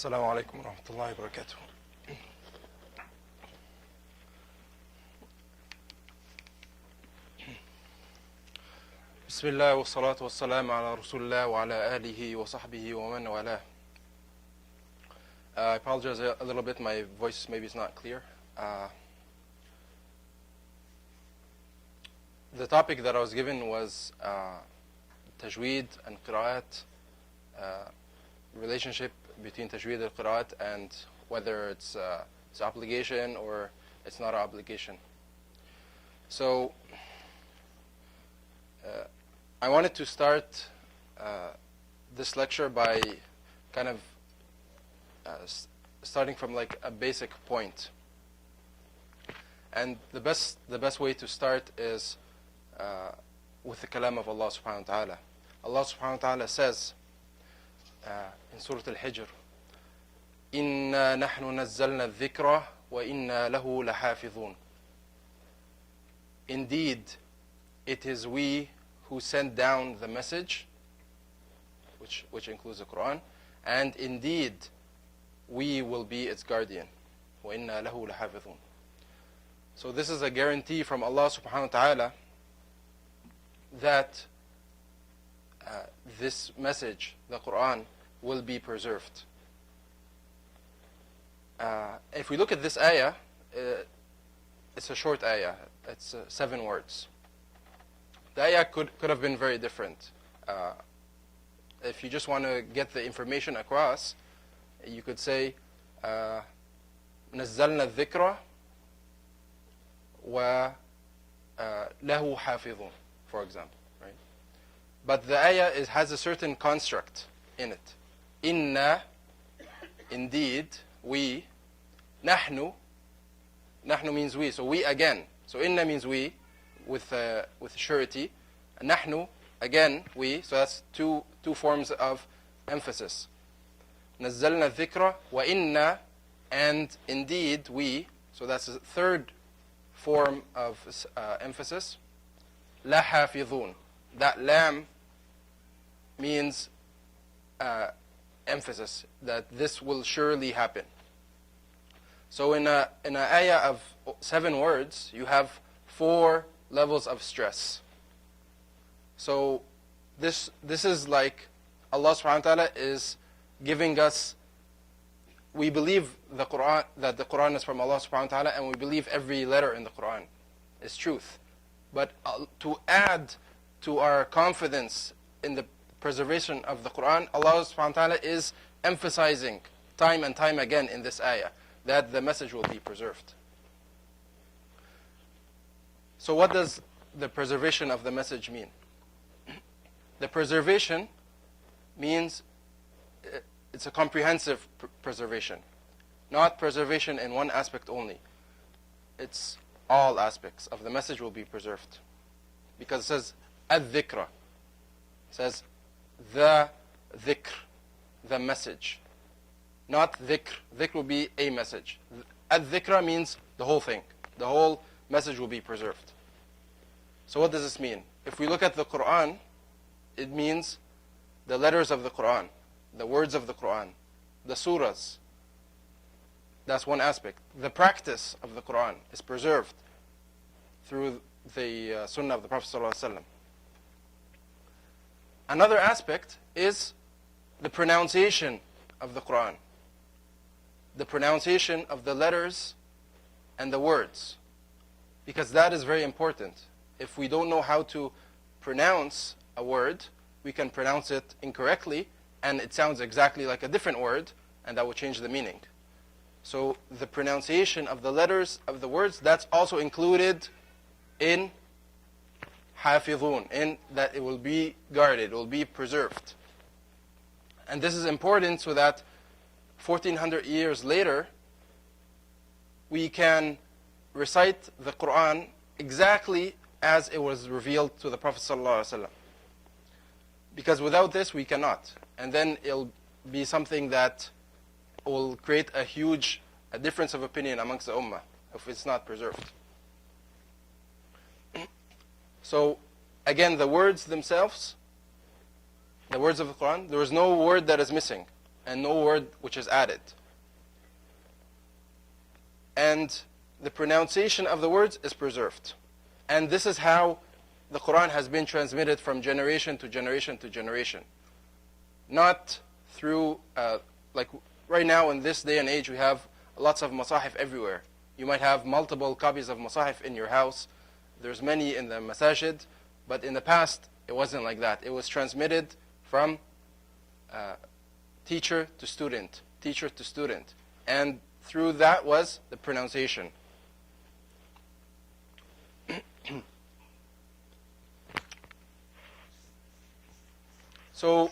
السلام عليكم ورحمة الله وبركاته. بسم الله والصلاة والسلام على رسول الله وعلى آله وصحبه ومن والاه. I apologize a little bit, my voice maybe is not clear. The topic that I was given was Tajweed and Qiraa-aat, relationship between Tajweed and Qiraa-aat, and whether it's obligation or it's not an obligation. So I wanted to start this lecture by kind of starting from like a basic point. And the best way to start is with the kalam of Allah subhanahu wa ta'ala. Allah subhanahu wa ta'ala says in Surah Al-Hijr, إِنَّا نَحْنُ نَزَّلْنَا الذِّكْرَ وَإِنَّا لَهُ لَحَافِظُونَ. Indeed, it is we who sent down the message, which includes the Quran, and indeed, we will be its guardian. وَإِنَّا لَهُ لَحَافِظُونَ. So this is a guarantee from Allah subhanahu wa ta'ala that this message, the Quran, will be preserved. If we look at this ayah, it's a short ayah. It's 7 words. The ayah could have been very different. If you just want to get the information across, you could say نزلنا الذكر وله حافظون, for example, right? But the ayah has a certain construct in it. Inna, indeed, we. Nahnu, nahnu means we, so we again. So inna means we, with surety. Nahnu, again, we. So that's two forms of emphasis. نزلنا الذكر وإنا, and indeed we. So that's the third form of emphasis. La hafidhun. That lam means emphasis, that this will surely happen. So in an ayah of 7 words, you have 4 levels of stress. So this is like Allah subhanahu wa ta'ala is giving us, we believe the Quran, that the Quran is from Allah subhanahu wa ta'ala, and we believe every letter in the Quran is truth. But to add to our confidence in the preservation of the Quran, Allah subhanahu wa ta'ala is emphasizing time and time again in this ayah that the message will be preserved. So what does the preservation of the message mean? The preservation means it's a comprehensive preservation, not preservation in one aspect only. It's all aspects of the message will be preserved. Because it says الذكر, it says the dhikr, the message. Not dhikr. Dhikr will be a message. Al-dhikra means the whole thing. The whole message will be preserved. So what does this mean? If we look at the Quran, it means the letters of the Quran, the words of the Quran, the surahs. That's one aspect. The practice of the Quran is preserved through the sunnah of the Prophet ﷺ. Another aspect is the pronunciation of the Quran. The pronunciation of the letters and the words. Because that is very important. If we don't know how to pronounce a word, we can pronounce it incorrectly, and it sounds exactly like a different word, and that will change the meaning. So the pronunciation of the letters of the words, that's also included in hafidhun, in that it will be guarded, it will be preserved. And this is important so that 1400 years later, we can recite the Quran exactly as it was revealed to the Prophet ﷺ. Because without this, we cannot. And then it'll be something that will create a huge difference of opinion amongst the ummah if it's not preserved. So, again, the words themselves, the words of the Quran, there is no word that is missing. and no word which is added. And the pronunciation of the words is preserved. And this is how the Quran has been transmitted from generation to generation to generation. Not through, like right now in this day and age, we have lots of masahif everywhere. You might have multiple copies of masahif in your house. There's many in the masajid, but in the past, it wasn't like that. It was transmitted from teacher to student, teacher to student. And through that was the pronunciation. So,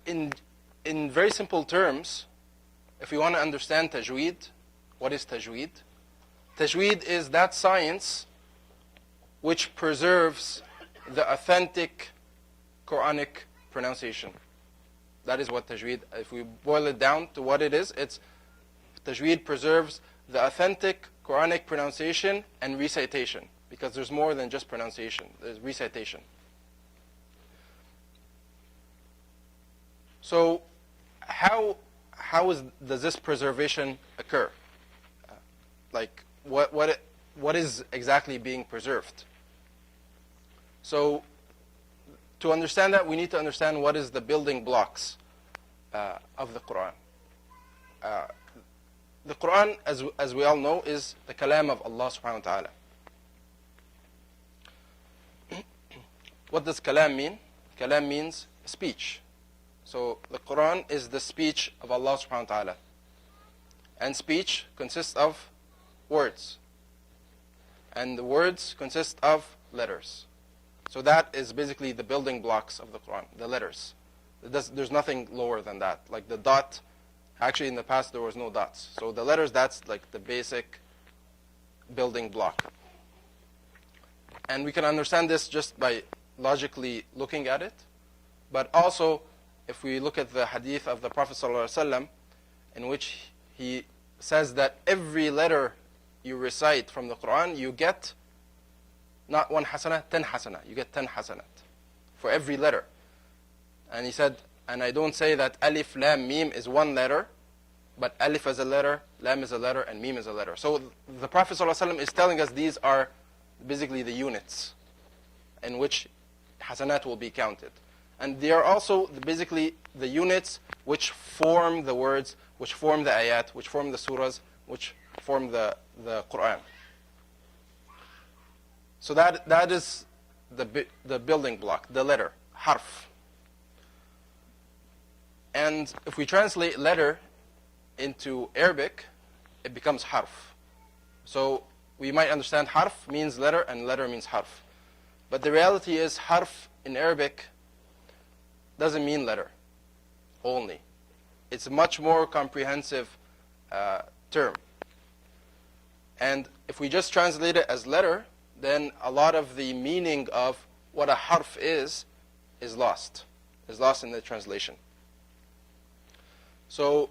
in very simple terms, if we want to understand Tajweed, what is Tajweed? Tajweed is that science which preserves the authentic Quranic pronunciation. That is what Tajweed, if we boil it down to what it is, it's Tajweed preserves the authentic Quranic pronunciation and recitation, because there's more than just pronunciation, there's recitation. So how does this preservation occur? Like what is exactly being preserved? So to understand that, we need to understand what is the building blocks of the Quran. The Quran, as we all know, is the kalam of Allah subhanahu wa ta'ala. What does kalam mean? Kalam means speech. So the Quran is the speech of Allah subhanahu wa ta'ala. And speech consists of words. And the words consist of letters. So that is basically the building blocks of the Quran, the letters. There's nothing lower than that. Like the dot, actually in the past there was no dots. So the letters, that's like the basic building block. And we can understand this just by logically looking at it. But also, if we look at the hadith of the Prophet ﷺ, in which he says that every letter you recite from the Quran, you get not 1 hasanah, 10 hasanah. You get 10 hasanat for every letter. And he said, and I don't say that alif, lam, mim is one letter, but alif is a letter, lam is a letter, and mim is a letter. So the Prophet ﷺ is telling us these are basically the units in which hasanat will be counted. And they are also basically the units which form the words, which form the ayat, which form the surahs, which form the Quran. So that is the building block, the letter, harf. And if we translate letter into Arabic, it becomes harf. So we might understand harf means letter and letter means harf. But the reality is harf in Arabic doesn't mean letter only. It's a much more comprehensive term. And if we just translate it as letter, then a lot of the meaning of what a harf is lost in the translation. So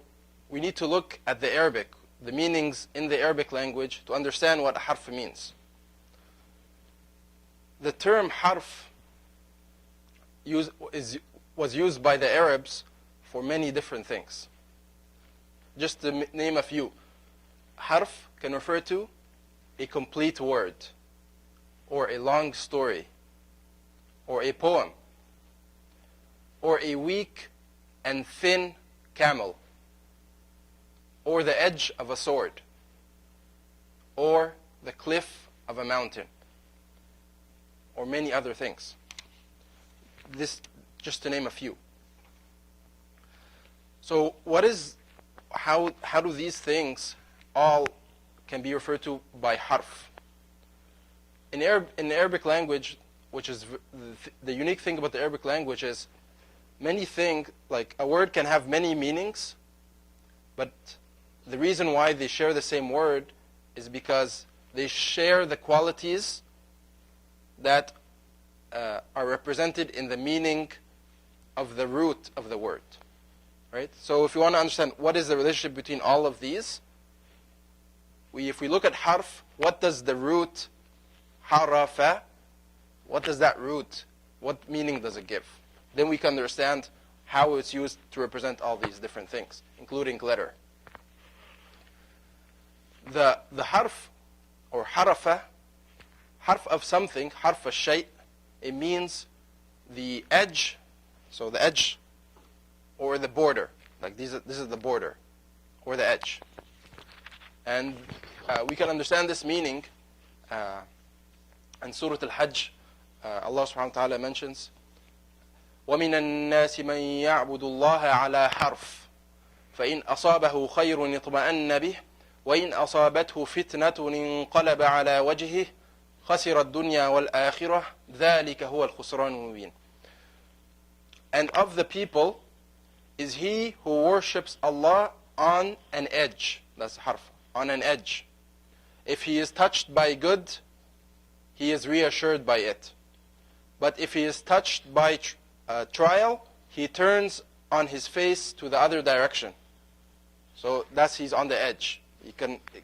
we need to look at the Arabic, the meanings in the Arabic language to understand what a harf means. The term harf was used by the Arabs for many different things. Just to name a few. Harf can refer to a complete word, or a long story, or a poem, or a weak and thin camel, or the edge of a sword, or the cliff of a mountain, or many other things. This, just to name a few. So how do these things all can be referred to by harf? In the Arabic language, which is the unique thing about the Arabic language is many things, like a word can have many meanings, but the reason why they share the same word is because they share the qualities that are represented in the meaning of the root of the word. Right? So if you want to understand what is the relationship between all of these, if we look at harf, what does the root harafa, what does that root, what meaning does it give? Then we can understand how it's used to represent all these different things, including letter. The harf or harf of something, harf al-shay', it means the edge, so the edge or the border. Like this is the border or the edge. And we can understand this meaning in Surah Al-Hajj. Allah subhanahu wa ta'ala mentions, وَمِنَ النَّاسِ مَنْ يَعْبُدُ اللَّهَ عَلَى حَرْفٍ فَإِنْ أَصَابَهُ خَيْرٌ اطْمَأَنَّ بِهِ وَإِنْ أَصَابَتْهُ فِتْنَةٌ انقلب عَلَى وَجْهِهِ خَسِرَ الدُّنْيَا وَالْآخِرَةَ ذَلِكَ هُوَ الْخُسْرَانُ الْمُبِينُ. And of the people is he who worships Allah on an edge. That's harf, on an edge. If he is touched by good, he is reassured by it. But if he is touched by trial, he turns on his face to the other direction. So that's, he's on the edge.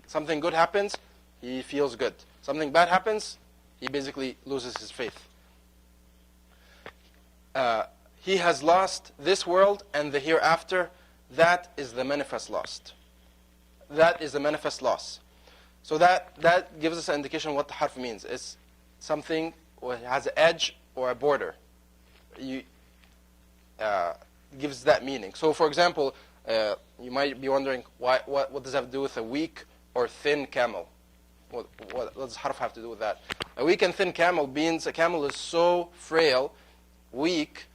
Something good happens, he feels good. Something bad happens, he basically loses his faith. He has lost this world and the hereafter. That is the manifest lost. That is the manifest loss. So that gives us an indication what the harf means. It's something that has an edge or a border. Gives that meaning. So for example, you might be wondering, what does that have to do with a weak or thin camel? What does harf have to do with that? A weak and thin camel means a camel is so frail, weak,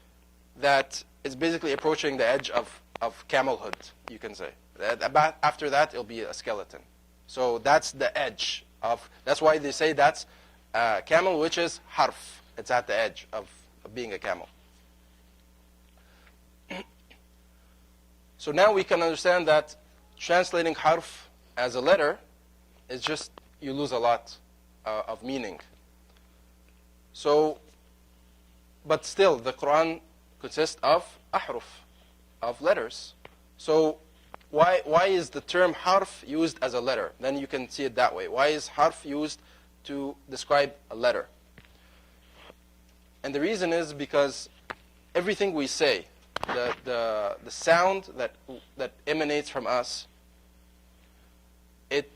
that it's basically approaching the edge of camelhood, you can say. After that, it'll be a skeleton. So that's the edge of, that's why they say that's a camel, which is harf. It's at the edge of being a camel. So now we can understand that translating harf as a letter is just, you lose a lot of meaning. So, but still, the Quran consists of ahruf, of letters. So why is the term harf used as a letter? Then you can see it that way. Why is harf used to describe a letter? And the reason is because everything we say, the sound that emanates from us, it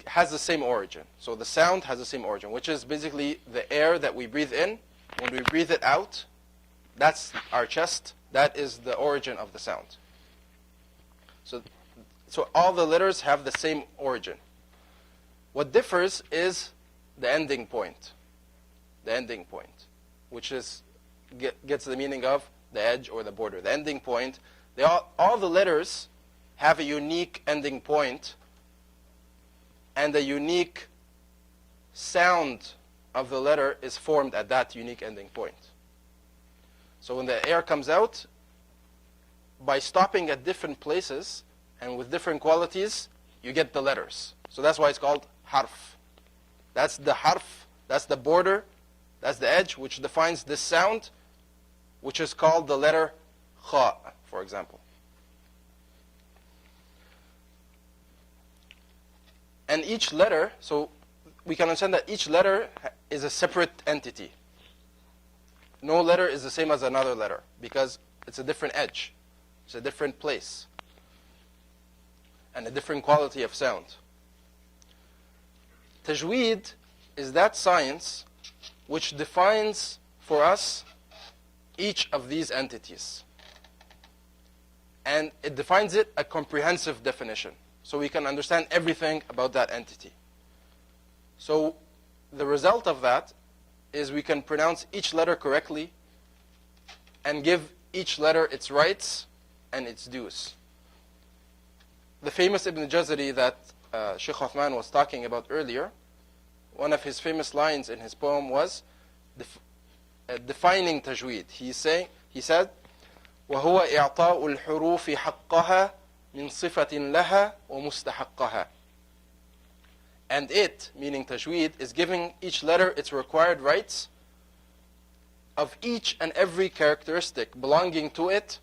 has the same origin. So the sound has the same origin, which is basically the air that we breathe in. When we breathe it out, that's our chest. That is the origin of the sound. So all the letters have the same origin. What differs is the ending point. The ending point, which gets the meaning of the edge or the border. The ending point. All the letters have a unique ending point and a unique sound of the letter is formed at that unique ending point. So when the air comes out, by stopping at different places and with different qualities, you get the letters. So that's why it's called harf. That's the harf, that's the border, that's the edge, which defines this sound, which is called the letter kha, for example. And each letter, so we can understand that each letter is a separate entity. No letter is the same as another letter because it's a different edge. It's a different place and a different quality of sound. Tajweed is that science which defines for us each of these entities. And it defines it a comprehensive definition. So we can understand everything about that entity. So the result of that is we can pronounce each letter correctly and give each letter its rights and its dues. The famous Ibn Jazari that Sheikh Uthman was talking about earlier, one of his famous lines in his poem was defining Tajweed. He said, وَهُوَ إِعْطَاءُ الْحُرُوفِ حَقَّهَا مِنْ صِفَةٍ لَهَا وَمُسْتَحَقَّهَا. And it, meaning Tajweed, is giving each letter its required rights of each and every characteristic belonging to it,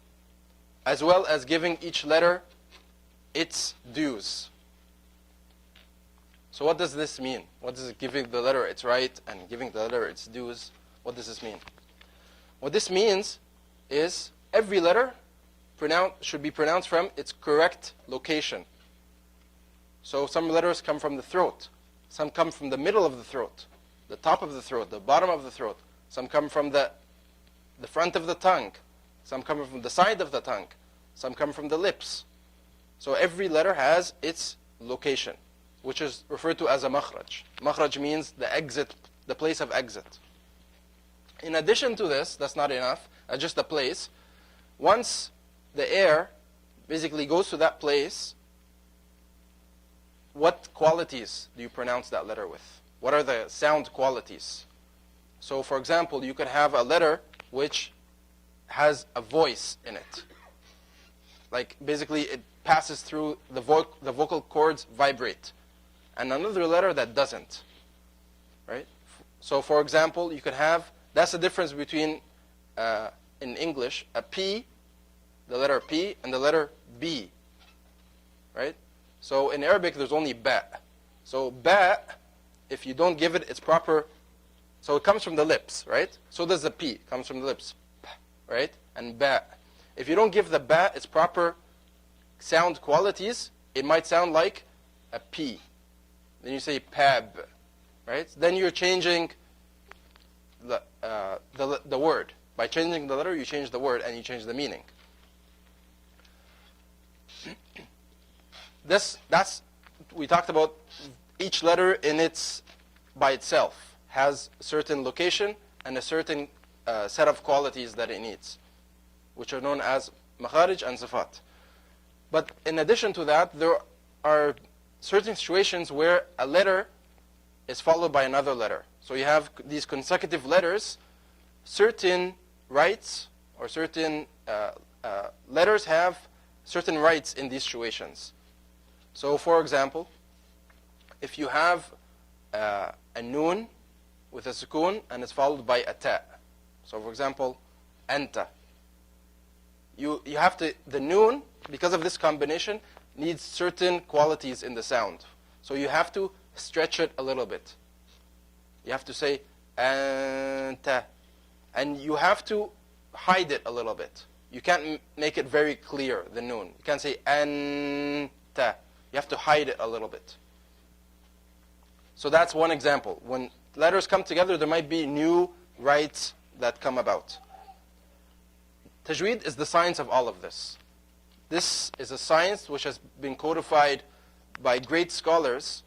as well as giving each letter its dues. So what does this mean? What does giving the letter its right and giving the letter its dues, what does this mean? What this means is every letter should be pronounced from its correct location. So some letters come from the throat. Some come from the middle of the throat, the top of the throat, the bottom of the throat. Some come from the front of the tongue. Some come from the side of the tongue. Some come from the lips. So every letter has its location, which is referred to as a makhraj. Makhraj means the exit, the place of exit. In addition to this, that's not enough, just a place. Once the air basically goes to that place, what qualities do you pronounce that letter with? What are the sound qualities? So for example, you could have a letter which has a voice in it. Like basically it passes through the vocal cords vibrate. And another letter that doesn't. Right? So for example, you could have, that's the difference between, in English, a P, the letter P, and the letter B. Right? So in Arabic, there's only ba. So ba, if you don't give it its proper, so it comes from the lips, right? So does the P, comes from the lips, right? And ba. If you don't give the ba its proper sound qualities, it might sound like a P. Then you say pab, right? Then you're changing the word. By changing the letter, you change the word and you change the meaning. We talked about each letter by itself has a certain location and a certain set of qualities that it needs, which are known as makharij and sifat. But in addition to that, there are certain situations where a letter is followed by another letter. So you have these consecutive letters, certain rights or certain letters have certain rights in these situations. So for example, if you have a noon with a sukoon and it's followed by a ta. So for example, anta. You have to, the noon, because of this combination, needs certain qualities in the sound. So you have to stretch it a little bit. You have to say anta. And you have to hide it a little bit. You can't make it very clear, the noon. You can't say anta. You have to hide it a little bit. So that's one example. When letters come together, there might be new rights that come about. Tajweed is the science of all of this. This is a science which has been codified by great scholars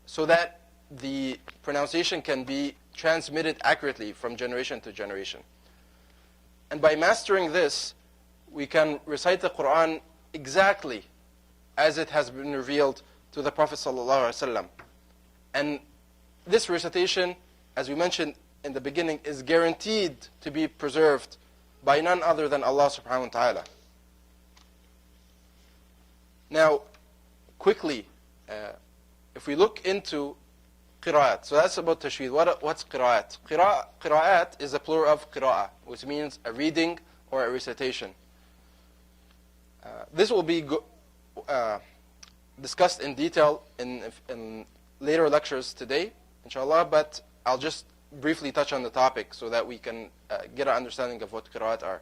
so that the pronunciation can be transmitted accurately from generation to generation. And by mastering this, we can recite the Quran exactly as it has been revealed to the Prophet ﷺ. And this recitation, as we mentioned in the beginning, is guaranteed to be preserved by none other than Allah subhanahu wa ta'ala. Now, quickly, if we look into qira'at, so that's about Tajweed. What's qira'at? Qiraa-aat is a plural of qira'a, which means a reading or a recitation. This will be discussed in detail in later lectures today, inshallah, but I'll just briefly touch on the topic so that we can get an understanding of what qira'at are.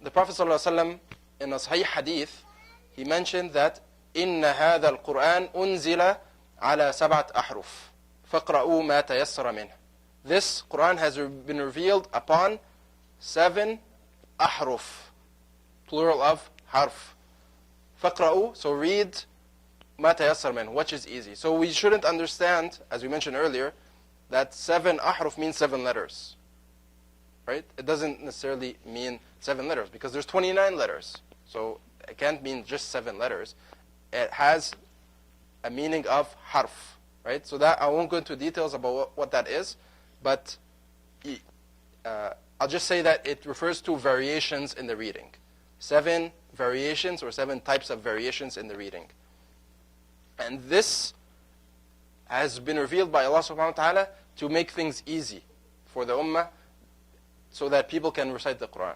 The Prophet ﷺ, in a Sahih hadith, he mentioned that إِنَّ هَذَا الْقُرْآنِ أُنزِلَ عَلَى سَبْعَةِ أَحْرُفٍ فَقْرَؤُوا مَا تَيَسَّرَ مِنْهُ. This Quran has been revealed upon 7 ahruf, plural of harf. فَقْرَؤُوا, so read مَا تَيَسَّرَ مِنْهُ, which is easy. So we shouldn't understand, as we mentioned earlier, that 7 ahruf means 7 letters. Right? It doesn't necessarily mean 7 letters because there's 29 letters. So it can't mean just 7 letters. It has a meaning of harf. Right? So that I won't go into details about what that is, but I'll just say that it refers to variations in the reading. 7 variations or 7 types of variations in the reading. And this has been revealed by Allah subhanahu wa ta'ala to make things easy for the ummah so that people can recite the Quran.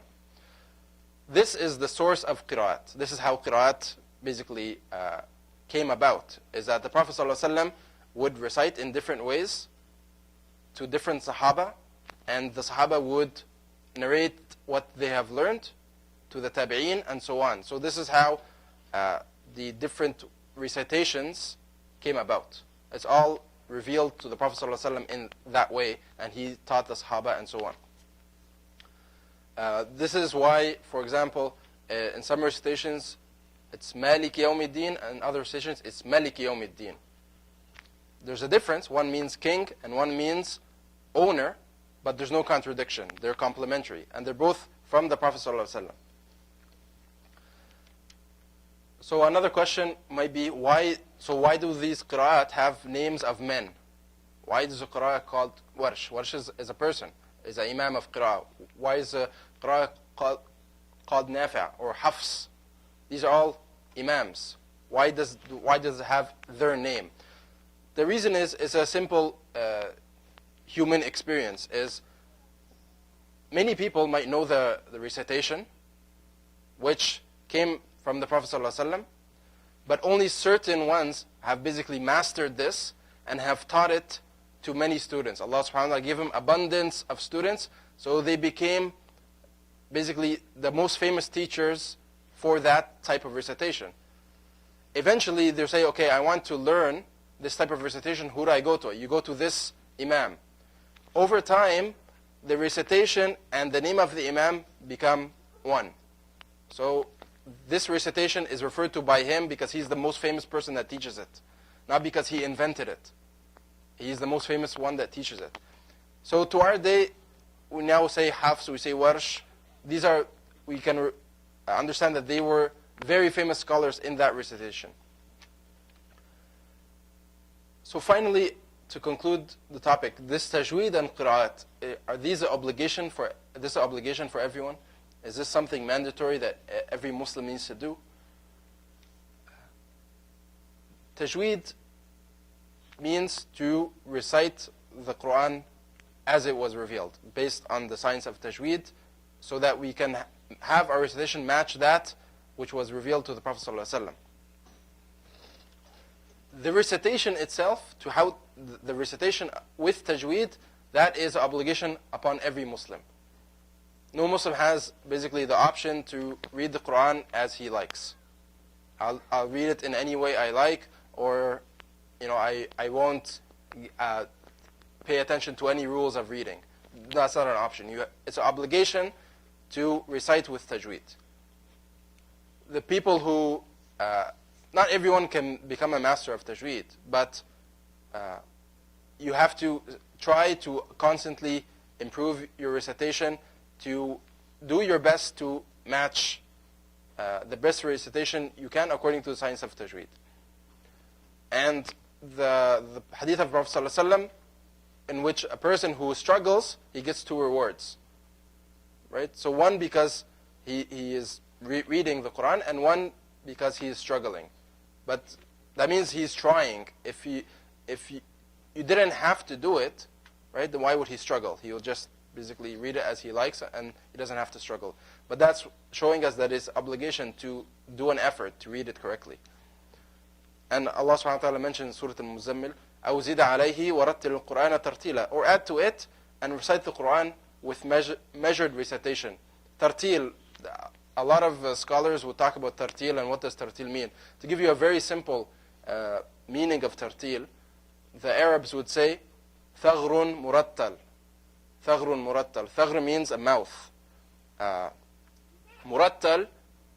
This is the source of qira'at. This is how qira'at basically came about, is that the Prophet ﷺ would recite in different ways to different Sahaba, and the Sahaba would narrate what they have learned, to the tabi'een, and so on. So this is how the different recitations came about. It's all revealed to the Prophet ﷺ in that way, and he taught the Sahaba and so on. This is why, for example, in some recitations, it's Malik Yawmiddin, and other recitations, it's Malik Yawmiddin. There's a difference. One means king, and one means owner, but there's no contradiction. They're complementary, and they're both from the Prophet ﷺ. So another question might be, why do these qira'at have names of men? Why is a qira'ah called Warsh? Warsh is a person, is an imam of qira'ah. Why is a qira'ah called Nafi' or Hafs? These are all imams. Why does it have their name? The reason is a simple human experience. Is many people might know the recitation, which came from the Prophet ﷺ, but only certain ones have basically mastered this and have taught it to many students. Allah subhanahu wa ta'ala gave them abundance of students, so they became basically the most famous teachers for that type of recitation. Eventually they say, okay, I want to learn this type of recitation. Who do I go to? You go to this imam. Over time, the recitation and the name of the imam become one. So this recitation is referred to by him because he's the most famous person that teaches it, not because he invented it. He's the most famous one that teaches it. So to our day, we now say Hafs, we say Warsh. These are, we can understand that they were very famous scholars in that recitation. So finally, to conclude the topic, this Tajweed and Qiraa-aat, are these an obligation for everyone? Is this something mandatory that every Muslim needs to do? Tajweed means to recite the Quran as it was revealed, based on the science of Tajweed, so that we can have our recitation match that which was revealed to the Prophet ﷺ. The recitation itself, the recitation with Tajweed, that is an obligation upon every Muslim. No Muslim has basically the option to read the Quran as he likes. I'll read it in any way I like, or I won't pay attention to any rules of reading. That's not an option. It's an obligation to recite with Tajweed. The people who, not everyone can become a master of Tajweed, but you have to try to constantly improve your recitation, to do your best to match the best recitation you can according to the science of Tajweed. And the hadith of Prophet ﷺ, in which a person who struggles, he gets 2 rewards. Right? So one because he is reading the Quran, and one because he is struggling. But that means he's trying. If you didn't have to do it, right, then why would he struggle? He will just basically read it as he likes, and he doesn't have to struggle. But that's showing us that it's obligation to do an effort to read it correctly. And Allah subhanahu wa ta'ala mentioned in Surah Al-Muzammil, أَوْ زِدَ عَلَيْهِ وَرَتِّلِ الْقُرْآنَ تَرْتِيلًا, or add to it and recite the Quran with measured recitation. Tartil, a lot of scholars will talk about tartil and what does tartil mean. To give you a very simple meaning of tartil, the Arabs would say, ثَغْرٌ مُرَتَّل. ثَغْرٌ مُرَتَّل. ثَغْر means a mouth. Murattal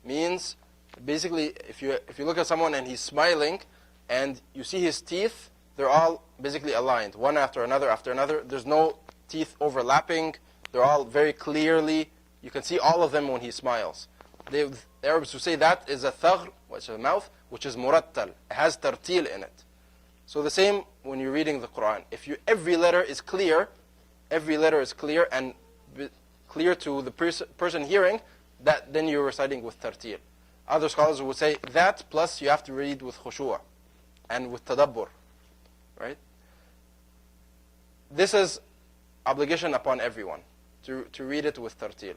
means, basically, if you look at someone and he's smiling, and you see his teeth, they're all basically aligned, one after another. There's no teeth overlapping. They're all very clearly, you can see all of them when he smiles. The Arabs would say that is a thaghr, which is a mouth, which is murattal. It has tartil in it. So the same when you're reading the Quran. If every letter is clear and clear to the person hearing, then you're reciting with tartil. Other scholars would say that plus you have to read with khushu' and with tadabbur. Right? This is obligation upon everyone to read it with tartil.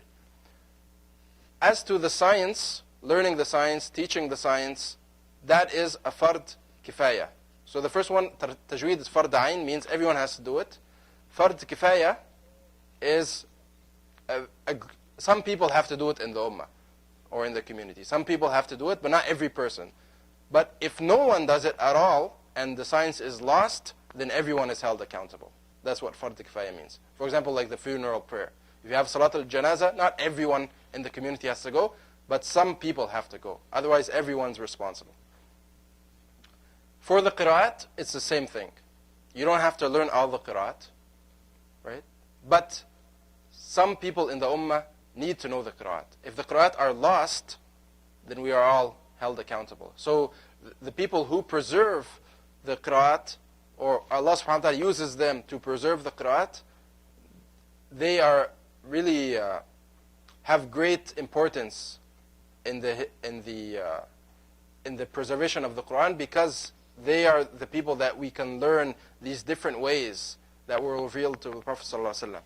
As to the science, learning the science, teaching the science, that is a fard kifaya. So the first one, tajweed, is fard ayn, means everyone has to do it. Fard kifaya is some people have to do it in the ummah. or in the community. Some people have to do it, but not every person. But if no one does it at all, and the science is lost, then everyone is held accountable. That's what Fard Kifaya means. For example, like the funeral prayer. If you have Salat al-Janaza, not everyone in the community has to go, but some people have to go. Otherwise, everyone's responsible. For the qira'at, it's the same thing. You don't have to learn all the qira'at, right? But some people in the ummah need to know the qira'at. If the qira'at are lost, then we are all held accountable. So the people who preserve the qira'at, or Allah subhanahu wa ta'ala uses them to preserve the qira'at, they are really have great importance in the preservation of the Quran, because they are the people that we can learn these different ways that were revealed to the Prophet sallallahu alaihi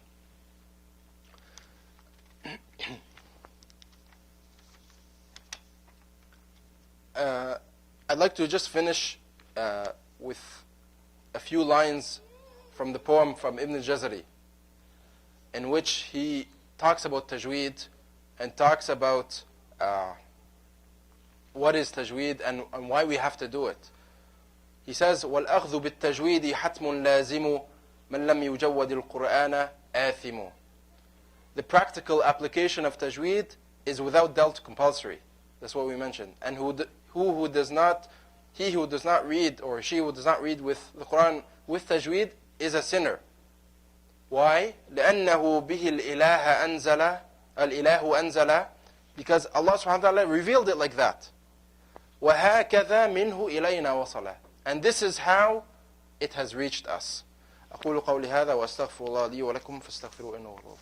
wasallam. I'd like to just finish with a few lines from the poem from Ibn al-Jazari, in which he talks about Tajweed and talks about what is Tajweed and why we have to do it. He says, وَالْأَخْذُ بِالتَّجْوِيدِ حَتْمٌ لَازِمُ مَنْ لَمْ يُجَوَّدِ الْقُرْآنَ آثِمُ. The practical application of Tajweed is without doubt compulsory. That's what we mentioned. And who does not read, or she who does not read with the Quran with Tajweed is a sinner. Why? لأنه به الإله أنزل, because Allah subhanahu wa ta'ala revealed it like that. وهكذا منه إلينا وصل. And this is how it has reached us. أقول قولي هذا وأستغفر الله لي ولكم فاستغفروا إنه هو الغفور.